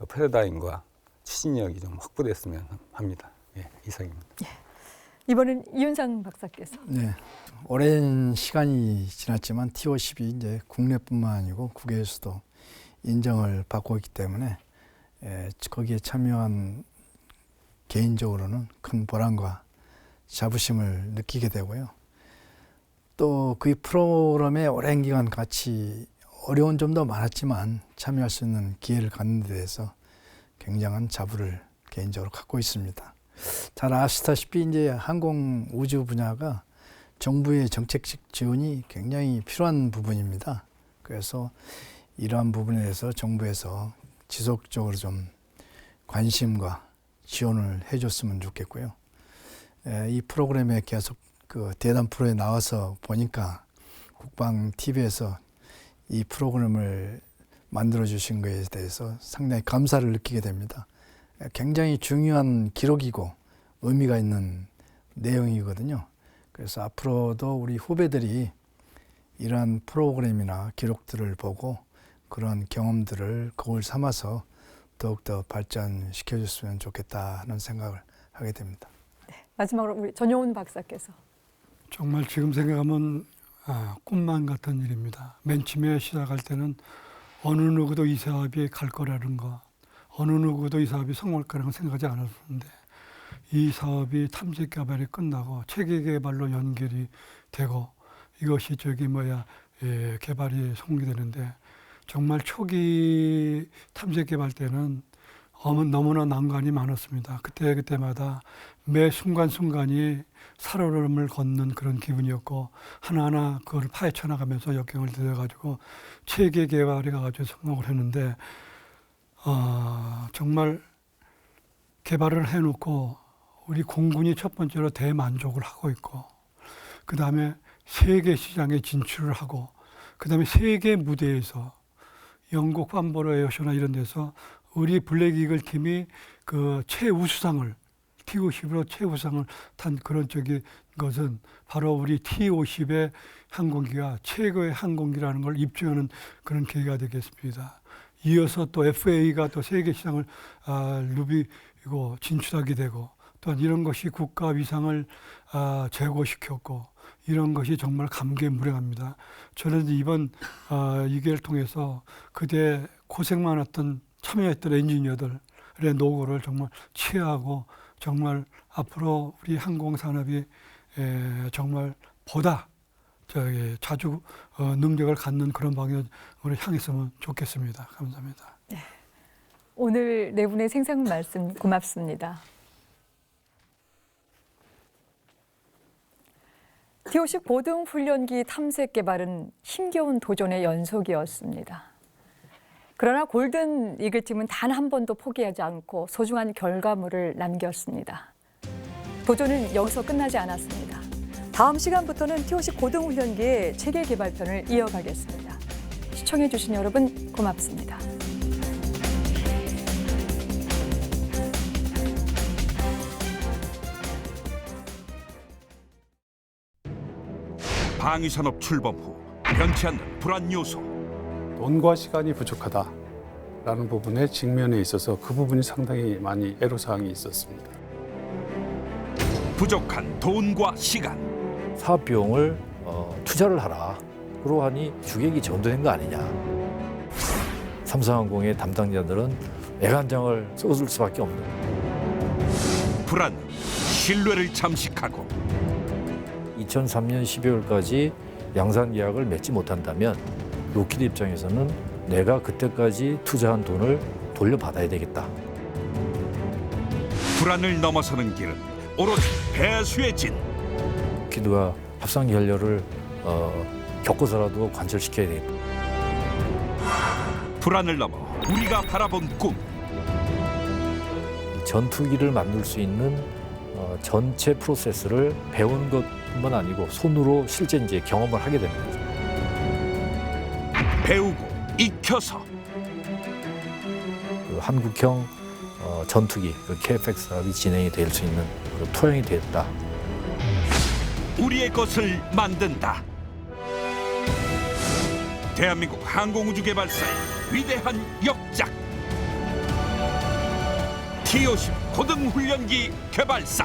패러다임과 추진력이 좀 확보됐으면 합니다. 예, 이상입니다. 예. 이번엔 이윤상 박사께서. 네, 오랜 시간이 지났지만 T50이 이제 국내뿐만 아니고 국외에서도 인정을 받고 있기 때문에 거기에 참여한 개인적으로는 큰 보람과 자부심을 느끼게 되고요. 또 그 프로그램에 오랜 기간 같이 어려운 점도 많았지만 참여할 수 있는 기회를 갖는 데 대해서 굉장한 자부를 개인적으로 갖고 있습니다. 잘 아시다시피 이제 항공 우주 분야가 정부의 정책적 지원이 굉장히 필요한 부분입니다. 그래서 이러한 부분에 대해서 정부에서 지속적으로 좀 관심과 지원을 해줬으면 좋겠고요. 이 프로그램에 계속 그 대담 프로에 나와서 보니까 국방 TV에서 이 프로그램을 만들어 주신 것에 대해서 상당히 감사를 느끼게 됩니다. 굉장히 중요한 기록이고 의미가 있는 내용이거든요. 그래서 앞으로도 우리 후배들이 이러한 프로그램이나 기록들을 보고 그런 경험들을 거울 삼아서 더욱더 발전시켜 줬으면 좋겠다 하는 생각을 하게 됩니다. 네, 마지막으로 우리 전용훈 박사께서. 정말 지금 생각하면 꿈만 같은 일입니다. 맨 처음에 시작할 때는 어느 누구도 이 사업이 갈 거라는 거, 어느 누구도 이 사업이 성공할 거라는 생각하지 않았는데 이 사업이 탐색 개발이 끝나고 체계 개발로 연결이 되고 이것이 개발이 성공이 되는데 정말 초기 탐색 개발 때는 너무나 난관이 많았습니다. 그때마다 매 순간순간이 살얼음을 걷는 그런 기분이었고 하나하나 그걸 파헤쳐 나가면서 역경을 들여가지고 체계 개발에 가지고 성공을 했는데 정말 개발을 해놓고 우리 공군이 첫 번째로 대만족을 하고 있고 그 다음에 세계 시장에 진출을 하고 그 다음에 세계 무대에서 영국 판보로 에어쇼나 이런 데서 우리 블랙 이글 팀이 그 최우수상을 T50으로 최우수상을 탄 그런 것은 바로 우리 T50의 항공기가 최고의 항공기라는 걸 입증하는 그런 계기가 되겠습니다. 이어서 또 FA가 또 세계 시장을 누비고 진출하게 되고 또한 이런 것이 국가 위상을 제고시켰고 이런 것이 정말 감개무량합니다. 저는 이번 2개를 통해서 그때 고생 많았던 참여했던 엔지니어들의 노고를 정말 취하고 정말 앞으로 우리 항공산업이 정말 보다 자주 능력을 갖는 그런 방향으로 향했으면 좋겠습니다. 감사합니다. 네. 오늘 네 분의 생생 말씀 고맙습니다. T50 고등 훈련기 탐색 개발은 힘겨운 도전의 연속이었습니다. 그러나 골든 이글 팀은 단 한 번도 포기하지 않고 소중한 결과물을 남겼습니다. 도전은 여기서 끝나지 않았습니다. 다음 시간부터는 T50 고등 훈련기의 체계 개발편을 이어가겠습니다. 시청해주신 여러분 고맙습니다. 방위산업 출범 후 변치 않는 불안 요소. 돈과 시간이 부족하다라는 부분에 직면에 있어서 그 부분이 상당히 많이 애로사항이 있었습니다. 부족한 돈과 시간. 사업 비용을 투자를 하라. 그러하니 주객이 전도된 거 아니냐. 삼성항공의 담당자들은 애간장을 쏟을 수밖에 없는. 불안, 신뢰를 잠식하고 2003년 12월까지 양산 계약을 맺지 못한다면 로키드 입장에서는 내가 그때까지 투자한 돈을 돌려받아야 되겠다. 불안을 넘어서는 길은 오로지 배수의 진. 로키드가 합상 결렬을 겪어서라도 관철시켜야 되겠다. 불안을 넘어 우리가 바라본 꿈. 전투기를 만들 수 있는 전체 프로세스를 배운 것뿐만 아니고 손으로 실제 이제 경험을 하게 되는 거죠. 배우고 익혀서 그 한국형 전투기 그 KF-X 사업이 진행이 될 수 있는 그 토양이 됐다. 우리의 것을 만든다. 대한민국 항공우주개발사의 위대한 역작. T-50 고등훈련기 개발사.